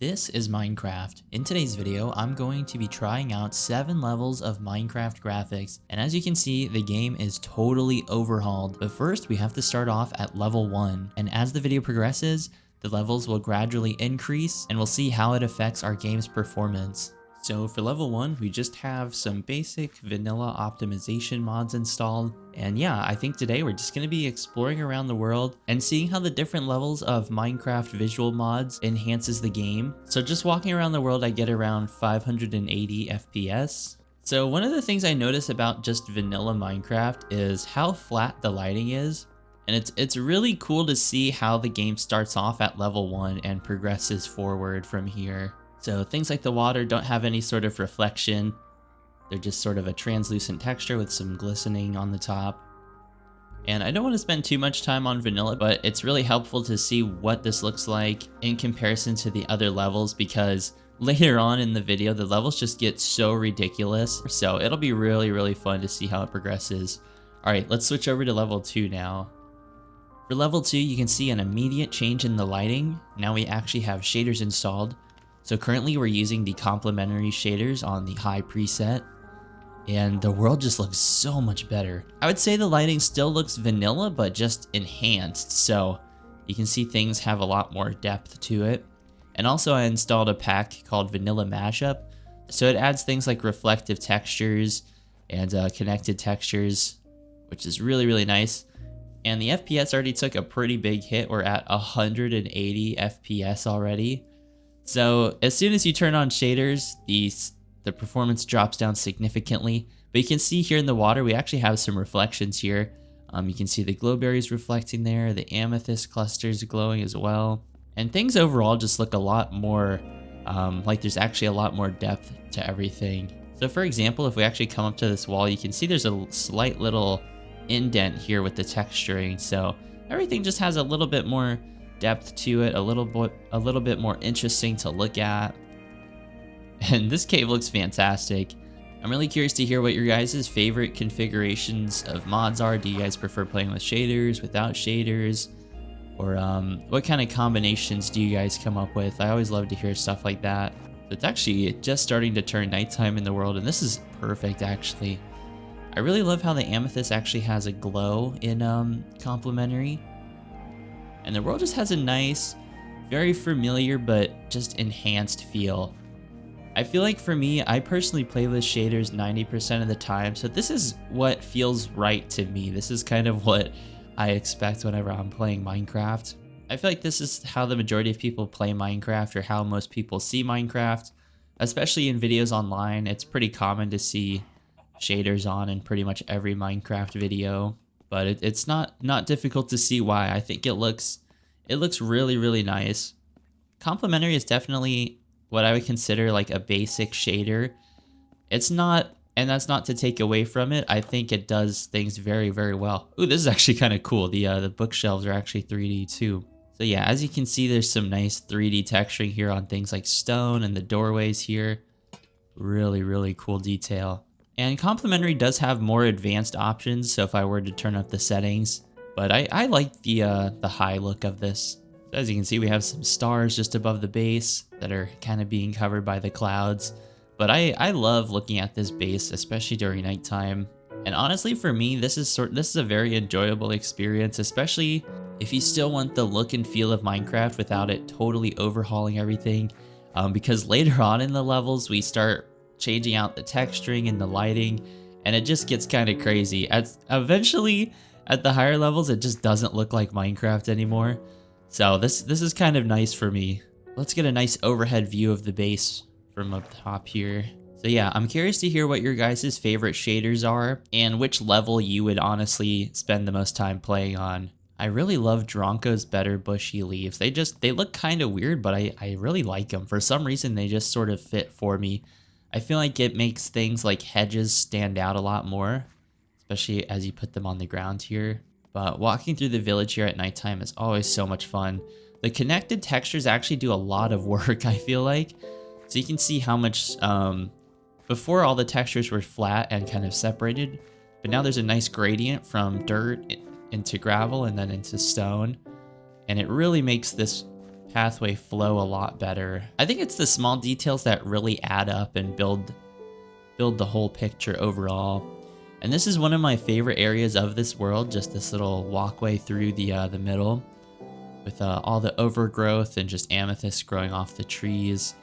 This is Minecraft. In today's video, I'm going to be trying out 7 levels of Minecraft graphics, and as you can see, the game is totally overhauled. But first, we have to start off at level 1, and as the video progresses, the levels will gradually increase, and we'll see how it affects our game's performance. So for level 1, we just have some basic vanilla optimization mods installed. And yeah, I think today we're just going to be exploring around the world and seeing how the different levels of Minecraft visual mods enhances the game. So just walking around the world, I get around 580 FPS. So one of the things I notice about just vanilla Minecraft is how flat the lighting is. And it's really cool to see how the game starts off at level 1 and progresses forward from here. So things like the water don't have any sort of reflection. They're just sort of a translucent texture with some glistening on the top. And I don't want to spend too much time on vanilla, but it's really helpful to see what this looks like in comparison to the other levels, because later on in the video, the levels just get so ridiculous. So it'll be really fun to see how it progresses. All right, let's switch over to level 2 now. For level 2, you can see an immediate change in the lighting. Now we actually have shaders installed. So currently we're using the complementary shaders on the high preset, and the world just looks so much better. I would say the lighting still looks vanilla, but just enhanced, so you can see things have a lot more depth to it. And also I installed a pack called Vanilla Mashup, so it adds things like reflective textures and connected textures, which is really nice. And the FPS already took a pretty big hit. We're at 180 FPS already. So as soon as you turn on shaders, the performance drops down significantly. But you can see here in the water, we actually have some reflections here. You can see the glowberries reflecting there, the amethyst clusters glowing as well. And things overall just look a lot more, like there's actually a lot more depth to everything. So for example, if we actually come up to this wall, you can see there's a slight little indent here with the texturing. So everything just has a little bit more depth to it, a little bit more interesting to look at. And this cave looks fantastic. I'm really curious to hear what your guys' favorite configurations of mods are. Do you guys prefer playing with shaders, without shaders? Or what kind of combinations do you guys come up with? I always love to hear stuff like that. It's actually just starting to turn nighttime in the world, and this is perfect actually. I really love how the amethyst actually has a glow in complementary. And the world just has a nice, very familiar, but just enhanced feel. I feel like for me, I personally play with shaders 90% of the time, so this is what feels right to me. This is kind of what I expect whenever I'm playing Minecraft. I feel like this is how the majority of people play Minecraft, or how most people see Minecraft. Especially in videos online, it's pretty common to see shaders on in pretty much every Minecraft video. But it's not difficult to see why. I think it looks really nice. Complementary is definitely what I would consider like a basic shader. It's not, and that's not to take away from it. I think it does things very well. Ooh, this is actually kind of cool. The bookshelves are actually 3D too. So yeah, as you can see, there's some nice 3D texturing here on things like stone and the doorways here. Really cool detail. And complementary does have more advanced options, so if I were to turn up the settings, but I like the high look of this. So as you can see, we have some stars just above the base that are kind of being covered by the clouds. But I love looking at this base, especially during nighttime. And honestly, for me, this is a very enjoyable experience, especially if you still want the look and feel of Minecraft without it totally overhauling everything. Because later on in the levels, we start changing out the texturing and the lighting, and it just gets kind of crazy. Eventually, at the higher levels, it just doesn't look like Minecraft anymore. So this is kind of nice for me. Let's get a nice overhead view of the base from up top here. So yeah, I'm curious to hear what your guys' favorite shaders are, and which level you would honestly spend the most time playing on. I really love Dronko's better bushy leaves. They look kind of weird, but I really like them. For some reason, they just sort of fit for me. I feel like it makes things like hedges stand out a lot more, especially as you put them on the ground here. But walking through the village here at nighttime is always so much fun. The connected textures actually do a lot of work, I feel like. So you can see how much, before all the textures were flat and kind of separated, but now there's a nice gradient from dirt into gravel and then into stone. And it really makes this pathway flow a lot better. I think it's the small details that really add up and build the whole picture overall. And this is one of my favorite areas of this world, just this little walkway through the middle with all the overgrowth and just amethyst growing off the trees.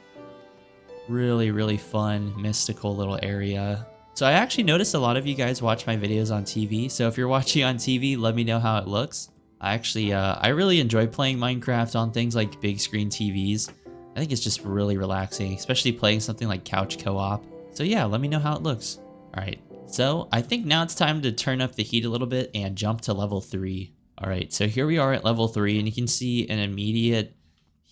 Really, really fun, mystical little area. So I actually noticed a lot of you guys watch my videos on TV. So if you're watching on TV, let me know how it looks. I really enjoy playing Minecraft on things like big screen TVs. I think it's just really relaxing, especially playing something like couch co-op. So yeah, let me know how it looks. All right, so I think now it's time to turn up the heat a little bit and jump to level 3. All right, so here we are at level 3, and you can see an immediate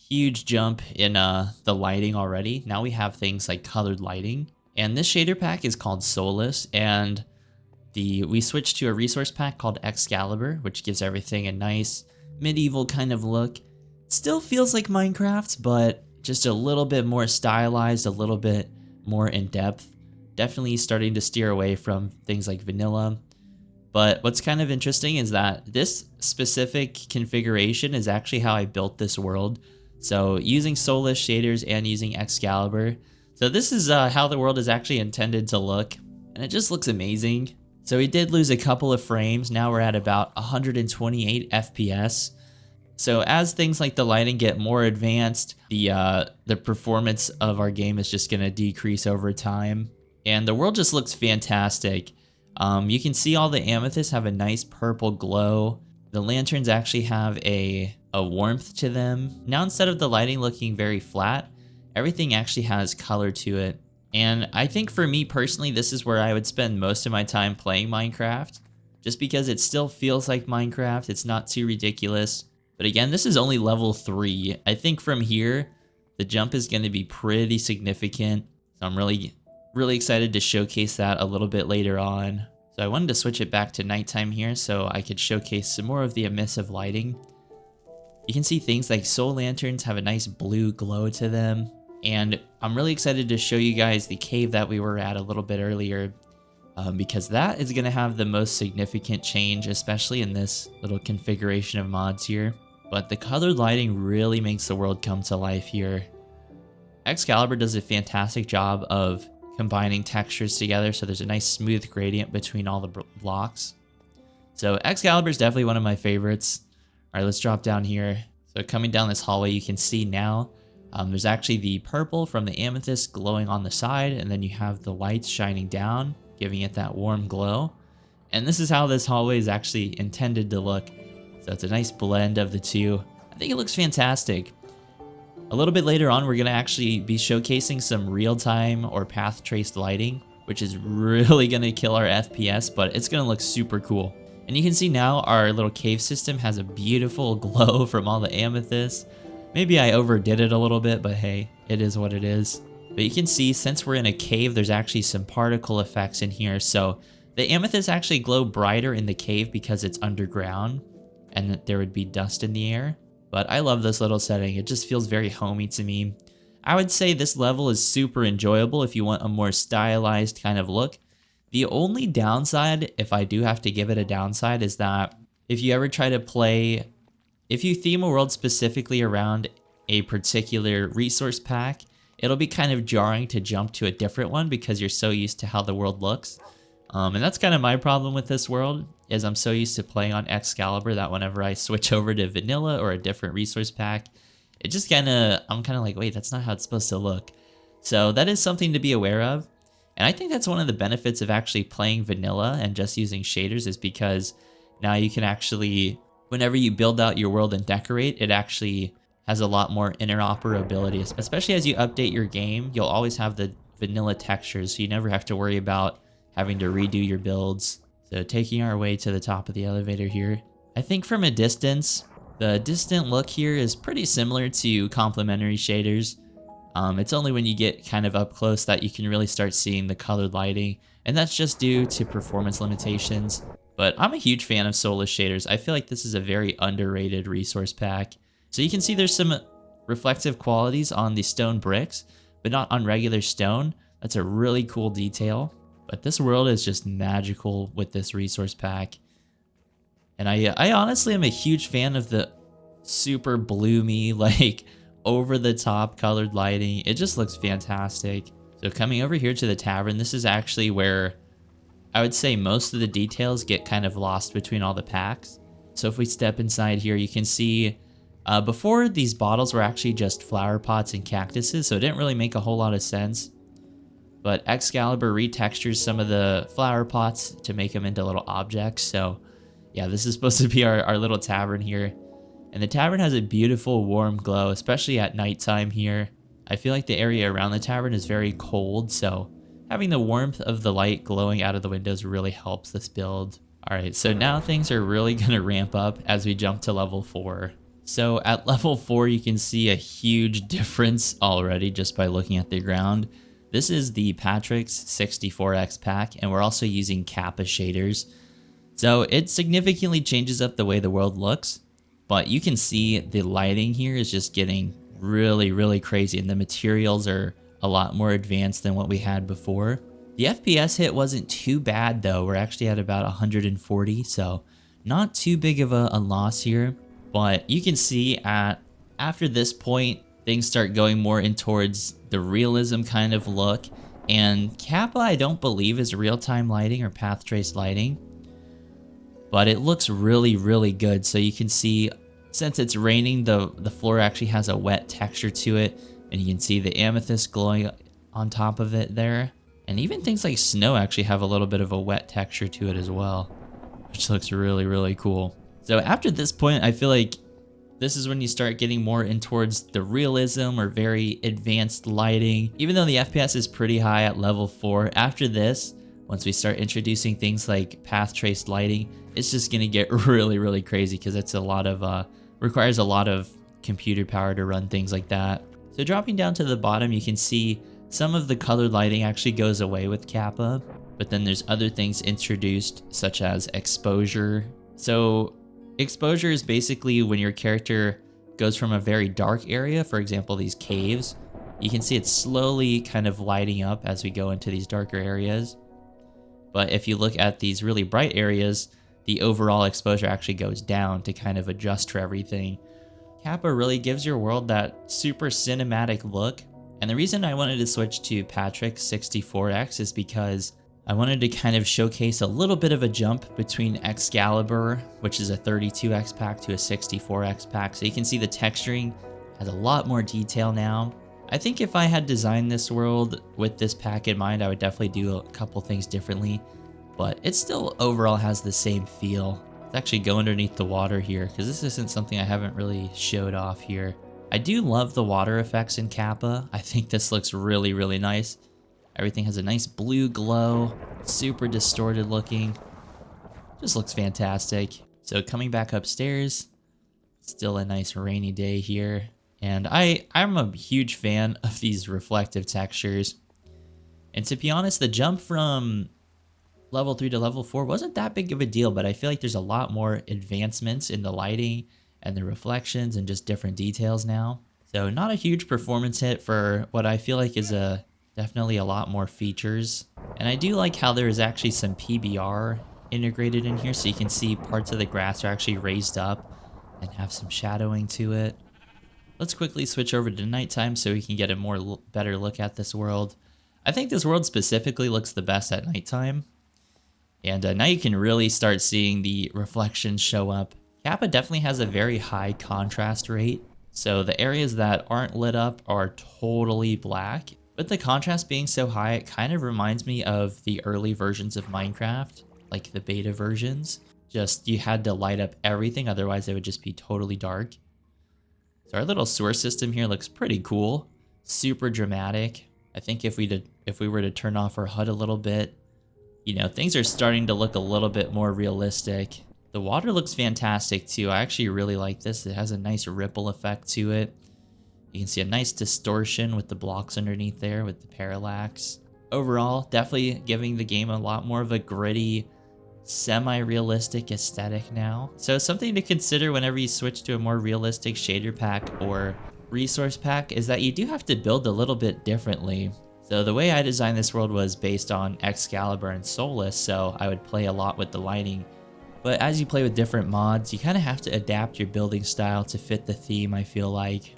huge jump in the lighting already. Now we have things like colored lighting, and this shader pack is called Solas, and we switched to a resource pack called Excalibur, which gives everything a nice medieval kind of look. Still feels like Minecraft, but just a little bit more stylized, a little bit more in depth. Definitely starting to steer away from things like vanilla. But what's kind of interesting is that this specific configuration is actually how I built this world. So using Solas shaders and using Excalibur. So this is how the world is actually intended to look, and it just looks amazing. So we did lose a couple of frames. Now we're at about 128 FPS. So as things like the lighting get more advanced, the performance of our game is just going to decrease over time. And the world just looks fantastic. You can see all the amethysts have a nice purple glow. The lanterns actually have a warmth to them. Now instead of the lighting looking very flat, everything actually has color to it. And I think for me personally, this is where I would spend most of my time playing Minecraft, just because it still feels like Minecraft. It's not too ridiculous. But again, this is only level 3. I think from here, the jump is going to be pretty significant. So I'm really excited to showcase that a little bit later on. So I wanted to switch it back to nighttime here so I could showcase some more of the emissive lighting. You can see things like soul lanterns have a nice blue glow to them. And I'm really excited to show you guys the cave that we were at a little bit earlier, because that is going to have the most significant change, especially in this little configuration of mods here. But the colored lighting really makes the world come to life here. Excalibur does a fantastic job of combining textures together, so there's a nice smooth gradient between all the blocks. So Excalibur is definitely one of my favorites. All right, let's drop down here. So coming down this hallway, you can see now there's actually the purple from the amethyst glowing on the side, and then you have the lights shining down, giving it that warm glow. And this is how this hallway is actually intended to look. So it's a nice blend of the two. I think it looks fantastic. A little bit later on, we're going to actually be showcasing some real-time or path-traced lighting, which is really going to kill our FPS, but it's going to look super cool. And you can see now our little cave system has a beautiful glow from all the amethysts. Maybe I overdid it a little bit, but hey, it is what it is. But you can see, since we're in a cave, there's actually some particle effects in here. So the amethysts actually glow brighter in the cave because it's underground, and that there would be dust in the air. But I love this little setting. It just feels very homey to me. I would say this level is super enjoyable if you want a more stylized kind of look. The only downside, if I do have to give it a downside, is that if you ever try to play, if you theme a world specifically around a particular resource pack, it'll be kind of jarring to jump to a different one because you're so used to how the world looks. And that's kind of my problem with this world, is I'm so used to playing on Excalibur that whenever I switch over to vanilla or a different resource pack, it just I'm kind of like, wait, that's not how it's supposed to look. So that is something to be aware of. And I think that's one of the benefits of actually playing vanilla and just using shaders, is because now you can actually, whenever you build out your world and decorate, it actually has a lot more interoperability, especially as you update your game. You'll always have the vanilla textures, so you never have to worry about having to redo your builds. So taking our way to the top of the elevator here, I think from a distance, the distant look here is pretty similar to complementary shaders. It's only when you get kind of up close that you can really start seeing the colored lighting, and that's just due to performance limitations. But I'm a huge fan of Solas shaders. I feel like this is a very underrated resource pack. So you can see there's some reflective qualities on the stone bricks, but not on regular stone. That's a really cool detail. But this world is just magical with this resource pack. And I honestly am a huge fan of the super bloomy, like over the top colored lighting. It just looks fantastic. So coming over here to the tavern, this is actually where I would say most of the details get kind of lost between all the packs. So if we step inside here, you can see before these bottles were actually just flower pots and cactuses, so it didn't really make a whole lot of sense. But Excalibur retextures some of the flower pots to make them into little objects. So yeah, this is supposed to be our little tavern here. And the tavern has a beautiful warm glow, especially at nighttime here. I feel like the area around the tavern is very cold, so having the warmth of the light glowing out of the windows really helps this build. Alright, so now things are really going to ramp up as we jump to level 4. So at level 4 you can see a huge difference already just by looking at the ground. This is the Patrix 64X pack, and we're also using Kappa shaders. So it significantly changes up the way the world looks, but you can see the lighting here is just getting really crazy, and the materials are a lot more advanced than what we had before. The FPS hit wasn't too bad though. We're actually at about 140, so not too big of a loss here. But you can see after this point, things start going more in towards the realism kind of look. And Kappa, I don't believe, is real-time lighting or path trace lighting, but it looks really good. So you can see, since it's raining, the floor actually has a wet texture to it, and you can see the amethyst glowing on top of it there. And even things like snow actually have a little bit of a wet texture to it as well, which looks really cool. So after this point, I feel like this is when you start getting more in towards the realism or very advanced lighting. Even though the FPS is pretty high at level 4, after this, once we start introducing things like path traced lighting, it's just gonna get really crazy, because it's a lot of requires a lot of computer power to run things like that. So dropping down to the bottom, you can see some of the colored lighting actually goes away with Kappa, but then there's other things introduced, such as exposure. So exposure is basically when your character goes from a very dark area, for example these caves, you can see it's slowly kind of lighting up as we go into these darker areas. But if you look at these really bright areas, the overall exposure actually goes down to kind of adjust for everything. Kappa really gives your world that super cinematic look. And the reason I wanted to switch to Patrix 64X is because I wanted to kind of showcase a little bit of a jump between Excalibur, which is a 32X pack, to a 64X pack. So you can see the texturing has a lot more detail now. I think if I had designed this world with this pack in mind, I would definitely do a couple things differently, but it still overall has the same feel. Let's actually go underneath the water here, because this isn't something I haven't really showed off here. I do love the water effects in Kappa. I think this looks really nice. Everything has a nice blue glow, super distorted looking. Just looks fantastic. So coming back upstairs, still a nice rainy day here. And I'm a huge fan of these reflective textures. And to be honest, the jump from level 3 to level 4 wasn't that big of a deal, but I feel like there's a lot more advancements in the lighting and the reflections and just different details now. So not a huge performance hit for what I feel like is definitely a lot more features. And I do like how there is actually some PBR integrated in here, so you can see parts of the grass are actually raised up and have some shadowing to it. Let's quickly switch over to nighttime so we can get a better look at this world. I think this world specifically looks the best at nighttime. And now you can really start seeing the reflections show up. Kappa definitely has a very high contrast rate, so the areas that aren't lit up are totally black. But the contrast being so high, it kind of reminds me of the early versions of Minecraft, like the beta versions. Just you had to light up everything, otherwise it would just be totally dark. So our little sewer system here looks pretty cool, super dramatic. I think if we were to turn off our HUD a little bit, you know, things are starting to look a little bit more realistic. The water looks fantastic too. I actually really like this. It has a nice ripple effect to it. You can see a nice distortion with the blocks underneath there with the parallax. Overall, definitely giving the game a lot more of a gritty, semi-realistic aesthetic now. So something to consider whenever you switch to a more realistic shader pack or resource pack is that you do have to build a little bit differently. So the way I designed this world was based on Excalibur and Solas, so I would play a lot with the lighting But as you play with different mods, you kind of have to adapt your building style to fit the theme, I feel like.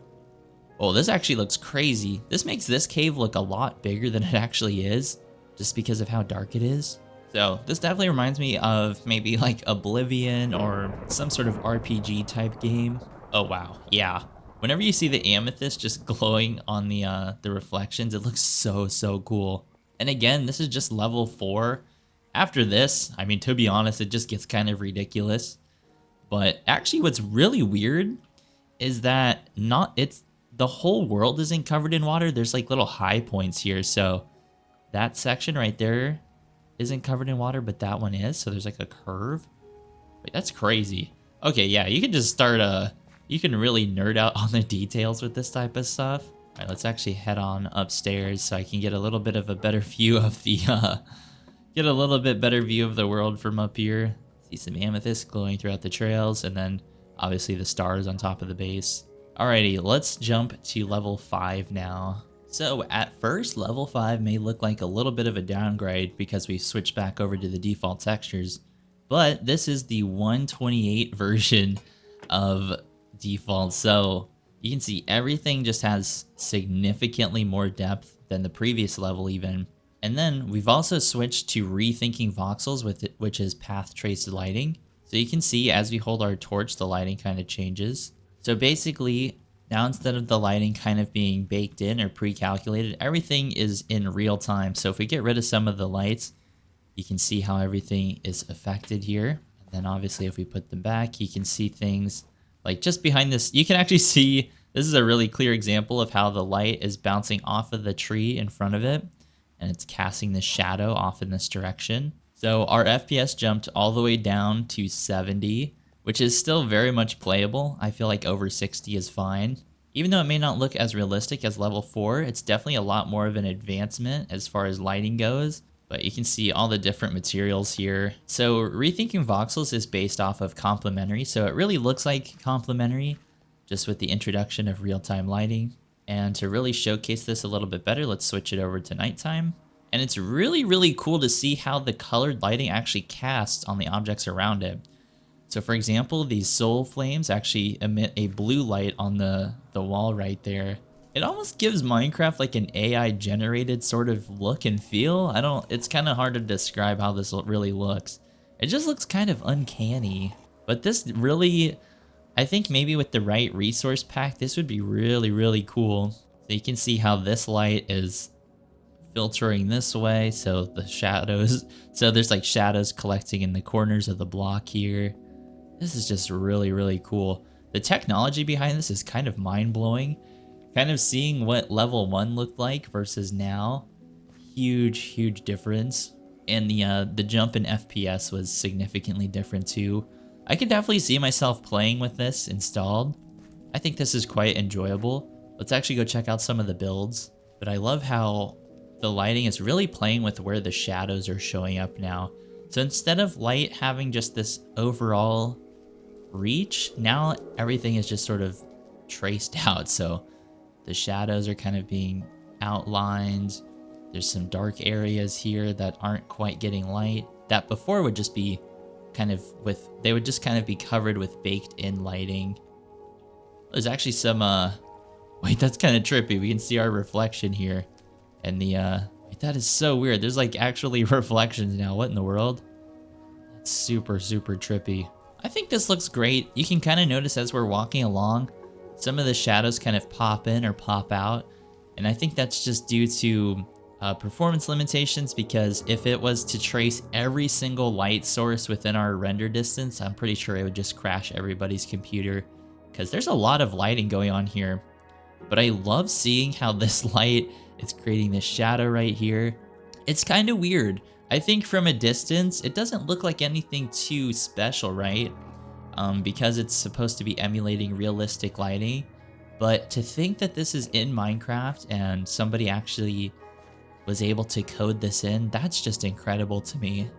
Oh, this actually looks crazy. This makes this cave look a lot bigger than it actually is, just because of how dark it is. So this definitely reminds me of maybe like Oblivion or some sort of RPG type game. Oh wow, yeah. Whenever you see the amethyst just glowing on the reflections, it looks so cool. And again, this is just level 4. After this, I mean, to be honest, it just gets kind of ridiculous. But actually what's really weird is that the whole world isn't covered in water. There's like little high points here. So that section right there isn't covered in water, but that one is. So there's like a curve. Wait, that's crazy. Okay, yeah, you can just start you can really nerd out on the details with this type of stuff. All right, let's actually head on upstairs so I can get a little bit of a better view of the get a little bit better view of the world from up here. See some amethyst glowing throughout the trails, and then obviously the stars on top of the base. Alrighty, let's jump to level 5 now. So at first, level 5 may look like a little bit of a downgrade because we switched back over to the default textures, but this is the 128 version of default, so you can see everything just has significantly more depth than the previous level even. And then we've also switched to Rethinking voxels with it, which is path traced lighting. So you can see as we hold our torch, the lighting kind of changes. So basically, now instead of the lighting kind of being baked in or pre-calculated, everything is in real time. So if we get rid of some of the lights, you can see how everything is affected here. And then obviously if we put them back, you can see things like just behind this. You can actually see, this is a really clear example of how the light is bouncing off of the tree in front of it, and it's casting the shadow off in this direction. So our FPS jumped all the way down to 70, which is still very much playable. I feel like over 60 is fine. Even though it may not look as realistic as level 4, it's definitely a lot more of an advancement as far as lighting goes. But you can see all the different materials here. So Rethinking voxels is based off of complementary, so it really looks like complementary, just with the introduction of real-time lighting. And to really showcase this a little bit better, let's switch it over to nighttime. And it's really cool to see how the colored lighting actually casts on the objects around it. So for example, these soul flames actually emit a blue light on the wall right there. It almost gives Minecraft like an AI generated sort of look and feel. It's kind of hard to describe how this really looks. It just looks kind of uncanny. But this really, I think maybe with the right resource pack, this would be really cool. So you can see how this light is filtering this way, so the shadows, so there's like shadows collecting in the corners of the block here. This is just really cool. The technology behind this is kind of mind-blowing. Kind of seeing what level 1 looked like versus now. Huge difference. And the jump in FPS was significantly different too. I could definitely see myself playing with this installed. I think this is quite enjoyable. Let's actually go check out some of the builds. But I love how the lighting is really playing with where the shadows are showing up now. So instead of light having just this overall reach, now everything is just sort of traced out. So the shadows are kind of being outlined. There's some dark areas here that aren't quite getting light, that before would just be kind of they would just kind of be covered with baked in lighting. There's actually some wait, that's kind of trippy. We can see our reflection here, and wait, that is so weird. There's like actually reflections now. What in the world? That's super trippy. I think this looks great. You can kind of notice as we're walking along, some of the shadows kind of pop in or pop out, and I think that's just due to performance limitations, because if it was to trace every single light source within our render distance, I'm pretty sure it would just crash everybody's computer, because there's a lot of lighting going on here. But I love seeing how this light is creating this shadow right here. It's kind of weird. I think from a distance, it doesn't look like anything too special, right? Because it's supposed to be emulating realistic lighting. But to think that this is in Minecraft and somebody actually was able to code this in, that's just incredible to me.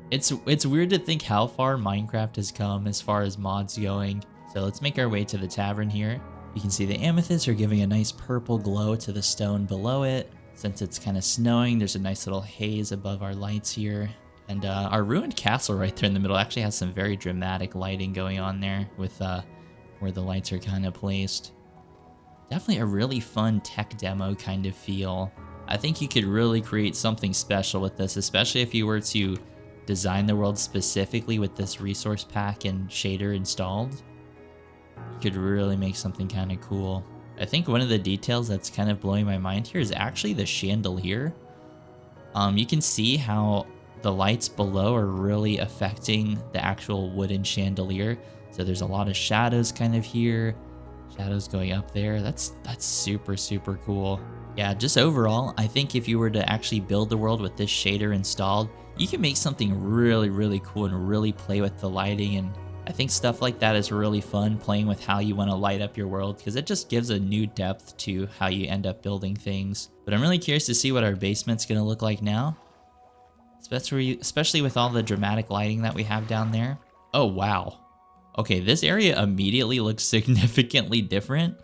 It's weird to think how far Minecraft has come as far as mods going. So let's make our way to the tavern here. You can see the amethysts are giving a nice purple glow to the stone below it. Since it's kind of snowing, there's a nice little haze above our lights here. And our ruined castle right there in the middle actually has some very dramatic lighting going on there with where the lights are kind of placed. Definitely a really fun tech demo kind of feel. I think you could really create something special with this, especially if you were to design the world specifically with this resource pack and shader installed. You could really make something kind of cool. I think one of the details that's kind of blowing my mind here is actually the chandelier. You can see how the lights below are really affecting the actual wooden chandelier. So there's a lot of shadows kind of here. Shadows going up there. That's super, super cool. Yeah, just overall, I think if you were to actually build the world with this shader installed, you can make something really, really cool and really play with the lighting. And I think stuff like that is really fun, playing with how you want to light up your world, because it just gives a new depth to how you end up building things. But I'm really curious to see what our basement's going to look like now, especially with all the dramatic lighting that we have down there. Oh, wow. Okay, this area immediately looks significantly different.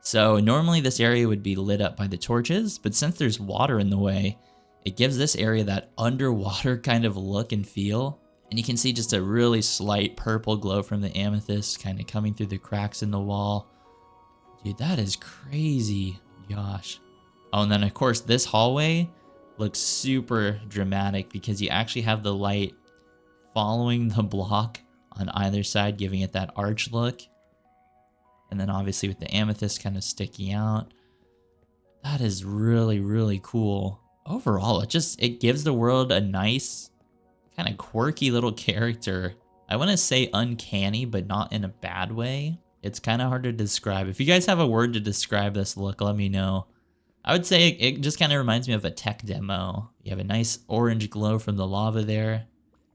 So normally this area would be lit up by the torches, but since there's water in the way, it gives this area that underwater kind of look and feel. And you can see just a really slight purple glow from the amethyst kind of coming through the cracks in the wall. Dude, that is crazy. Gosh. Oh, and then of course this hallway looks super dramatic because you actually have the light following the block on either side, giving it that arch look. And then obviously with the amethyst kind of sticking out. That is really, really cool. Overall, it gives the world a nice, kind of quirky little character. I want to say uncanny, but not in a bad way. It's kind of hard to describe. If you guys have a word to describe this look, let me know. I would say it just kind of reminds me of a tech demo. You have a nice orange glow from the lava there.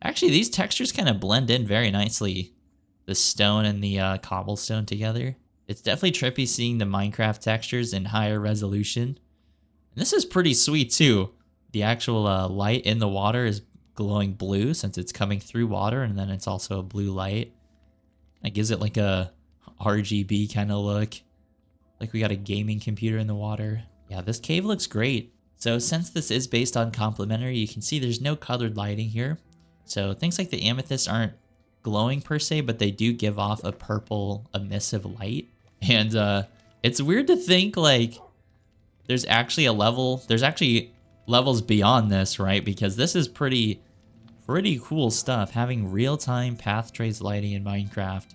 Actually, these textures kind of blend in very nicely. The stone and the cobblestone together. It's definitely trippy seeing the Minecraft textures in higher resolution. And this is pretty sweet too. The actual light in the water is glowing blue since it's coming through water, and then it's also a blue light. It gives it like a RGB kind of look. Like we got a gaming computer in the water. Yeah, this cave looks great. So since this is based on complementary, you can see there's no colored lighting here. So things like the amethyst aren't glowing per se, but they do give off a purple emissive light. And it's weird to think like there's actually levels beyond this, right? Because this is pretty cool stuff, having real-time path trace lighting in Minecraft.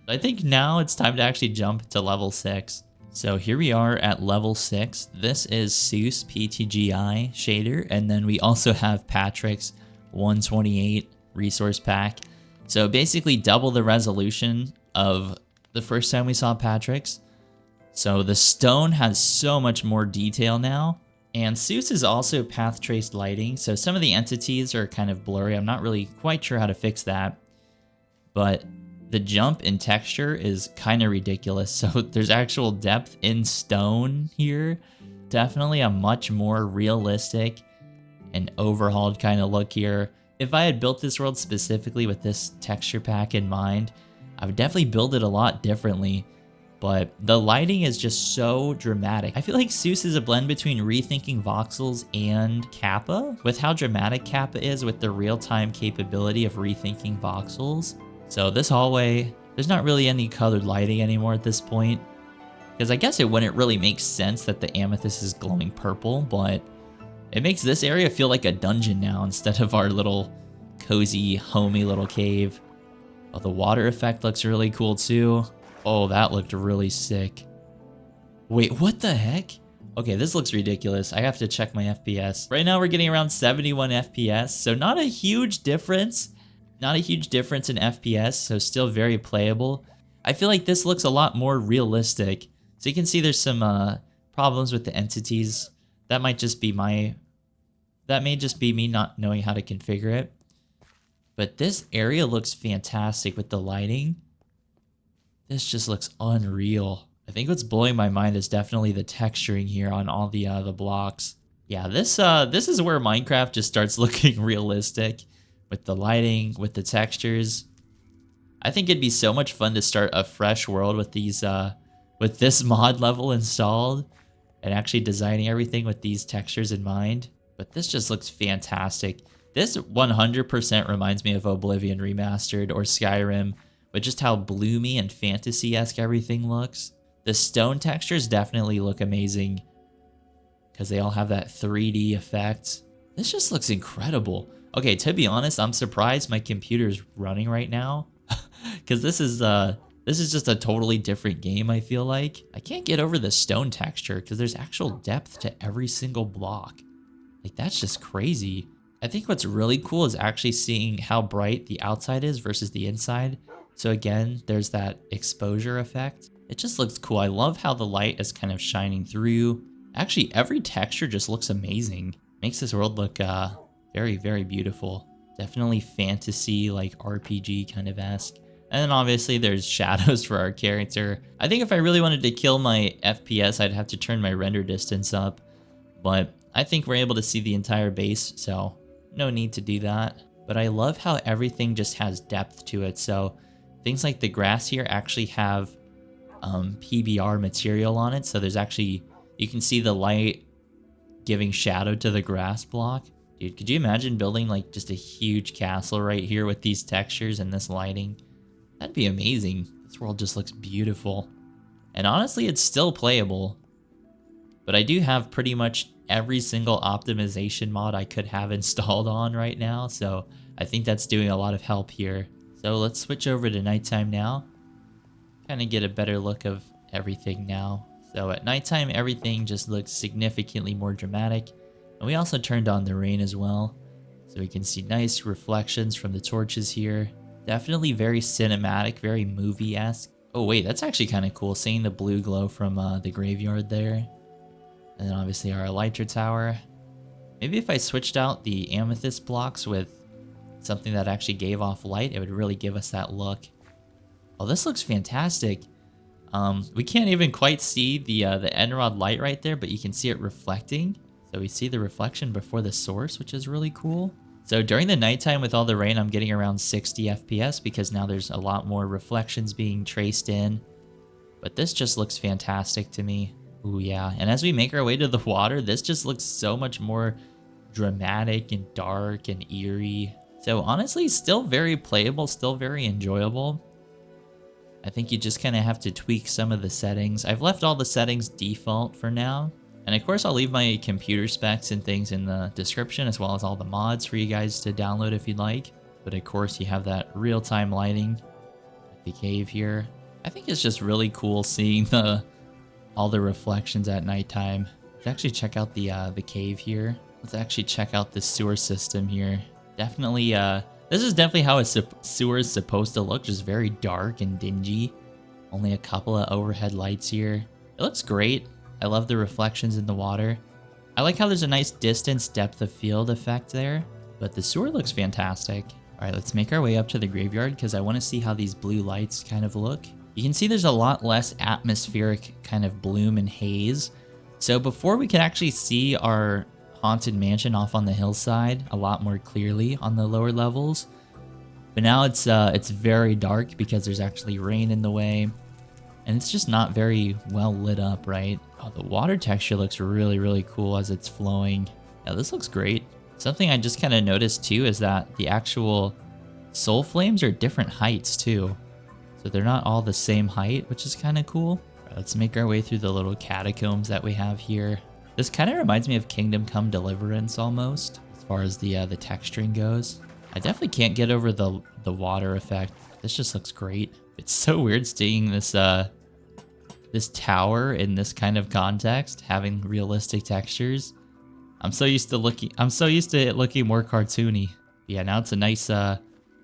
I think now it's time to actually jump to level 6. So here we are at level 6. This is Solas PTGI shader, and then we also have Patrix 128 resource pack. So basically double the resolution of the first time we saw Patrix. So the stone has so much more detail now. And Solas is also path traced lighting, so some of the entities are kind of blurry. I'm not really quite sure how to fix that. But the jump in texture is kind of ridiculous. So there's actual depth in stone here. Definitely a much more realistic and overhauled kind of look here. If I had built this world specifically with this texture pack in mind, I would definitely build it a lot differently. But the lighting is just so dramatic. I feel like Solas is a blend between Rethinking voxels and Kappa, with how dramatic Kappa is with the real-time capability of Rethinking voxels. So this hallway, there's not really any colored lighting anymore at this point, because I guess it wouldn't really make sense that the amethyst is glowing purple, but it makes this area feel like a dungeon now instead of our little cozy, homey little cave. Oh, the water effect looks really cool too. Oh, that looked really sick. Wait, what the heck? Okay, this looks ridiculous. I have to check my FPS. Right now we're getting around 71 FPS, so not a huge difference. Not a huge difference in FPS, so still very playable. I feel like this looks a lot more realistic. So you can see there's some problems with the entities. That may just be me not knowing how to configure it. But this area looks fantastic with the lighting. This just looks unreal. I think what's blowing my mind is definitely the texturing here on all the blocks. Yeah, this is where Minecraft just starts looking realistic with the lighting, with the textures. I think it'd be so much fun to start a fresh world with these with this mod level installed and actually designing everything with these textures in mind. But this just looks fantastic. This 100% reminds me of Oblivion Remastered or Skyrim, with just how bloomy and fantasy-esque everything looks. The stone textures definitely look amazing because they all have that 3D effect. This just looks incredible. Okay, to be honest, I'm surprised my computer's running right now because this is just a totally different game, I feel like. I can't get over the stone texture because there's actual depth to every single block. Like, that's just crazy. I think what's really cool is actually seeing how bright the outside is versus the inside. So again, there's that exposure effect. It just looks cool. I love how the light is kind of shining through. Actually, every texture just looks amazing. Makes this world look very, very beautiful. Definitely fantasy, like RPG kind of esque. And then obviously there's shadows for our character. I think if I really wanted to kill my FPS, I'd have to turn my render distance up. But I think we're able to see the entire base, so no need to do that. But I love how everything just has depth to it. So things like the grass here actually have PBR material on it. So there's actually, you can see the light giving shadow to the grass block. Dude, could you imagine building like just a huge castle right here with these textures and this lighting? That'd be amazing. This world just looks beautiful. And honestly, it's still playable. But I do have pretty much every single optimization mod I could have installed on right now. So I think that's doing a lot of help here. So let's switch over to nighttime now. Kind of get a better look of everything now. So at nighttime, everything just looks significantly more dramatic. And we also turned on the rain as well. So we can see nice reflections from the torches here. Definitely very cinematic, very movie-esque. Oh wait, that's actually kind of cool, seeing the blue glow from the graveyard there. And then obviously our elytra tower. Maybe if I switched out the amethyst blocks with something that actually gave off light, it would really give us that look. Oh, this looks fantastic. We can't even quite see the end rod light right there, but you can see it reflecting. So we see the reflection before the source, which is really cool. So during the nighttime with all the rain, I'm getting around 60 FPS because now there's a lot more reflections being traced in. But this just looks fantastic to me. Ooh, yeah. And as we make our way to the water, this just looks so much more dramatic and dark and eerie. So honestly, still very playable, still very enjoyable. I think you just kind of have to tweak some of the settings. I've left all the settings default for now. And of course, I'll leave my computer specs and things in the description, as well as all the mods for you guys to download if you'd like. But of course, you have that real-time lighting at the cave here. I think it's just really cool seeing all the reflections at nighttime. Let's actually check out the cave here. Let's actually check out the sewer system here. Definitely, this is definitely how a sewer is supposed to look, just very dark and dingy. Only a couple of overhead lights here. It looks great. I love the reflections in the water. I like how there's a nice distance depth of field effect there, but the sewer looks fantastic. All right, let's make our way up to the graveyard because I want to see how these blue lights kind of look. You can see there's a lot less atmospheric kind of bloom and haze. So before we could actually see our haunted mansion off on the hillside a lot more clearly on the lower levels. But now it's very dark because there's actually rain in the way. And it's just not very well lit up, right? Oh, the water texture looks really, really cool as it's flowing. Yeah, this looks great. Something I just kind of noticed too is that the actual soul flames are different heights too. So they're not all the same height, which is kind of cool. All right, let's make our way through the little catacombs that we have here. This kind of reminds me of Kingdom Come Deliverance almost, as far as the texturing goes. I definitely can't get over the water effect. This just looks great. It's so weird seeing this this tower in this kind of context, having realistic textures. I'm so used to it looking more cartoony. Yeah, now it's a nice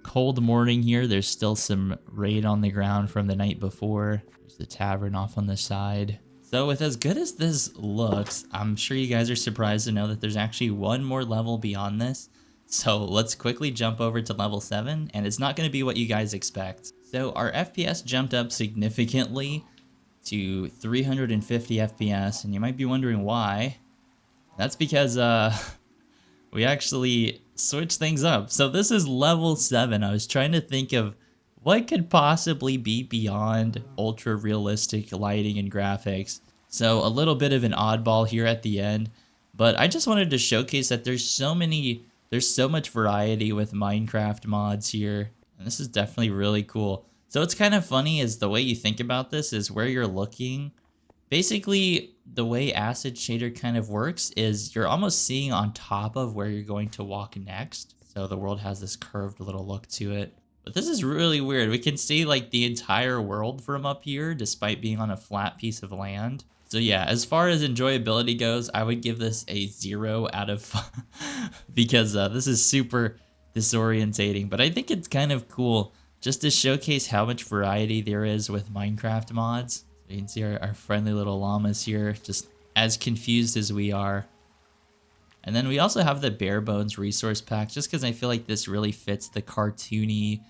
cold morning here. There's still some rain on the ground from the night before. There's the tavern off on the side. So with as good as this looks, I'm sure you guys are surprised to know that there's actually one more level beyond this. So let's quickly jump over to level 7, and it's not going to be what you guys expect. So our FPS jumped up significantly to 350 FPS, and you might be wondering why. That's because we actually switched things up. So this is level 7. I was trying to think of what could possibly be beyond ultra realistic lighting and graphics. So a little bit of an oddball here at the end, but I just wanted to showcase that there's so many There's so much variety with Minecraft mods here, and this is definitely really cool. So what's kind of funny is the way you think about this is where you're looking. Basically, the way Acid Shader kind of works is you're almost seeing on top of where you're going to walk next. So the world has this curved little look to it. But this is really weird. We can see like the entire world from up here despite being on a flat piece of land. So yeah, as far as enjoyability goes, I would give this a 0 out of 5 because this is super disorientating. But I think it's kind of cool just to showcase how much variety there is with Minecraft mods. So you can see our friendly little llamas here, just as confused as we are. And then we also have the Barebones resource pack, just because I feel like this really fits the cartoony,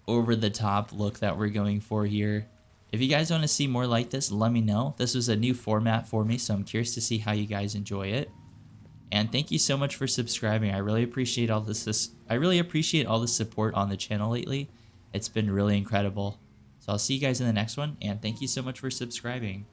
over-the-top look that we're going for here. If you guys want to see more like this, let me know. This was a new format for me, so I'm curious to see how you guys enjoy it. And thank you so much for subscribing. I really appreciate all this. I really appreciate all the support on the channel lately. It's been really incredible. So I'll see you guys in the next one, and thank you so much for subscribing.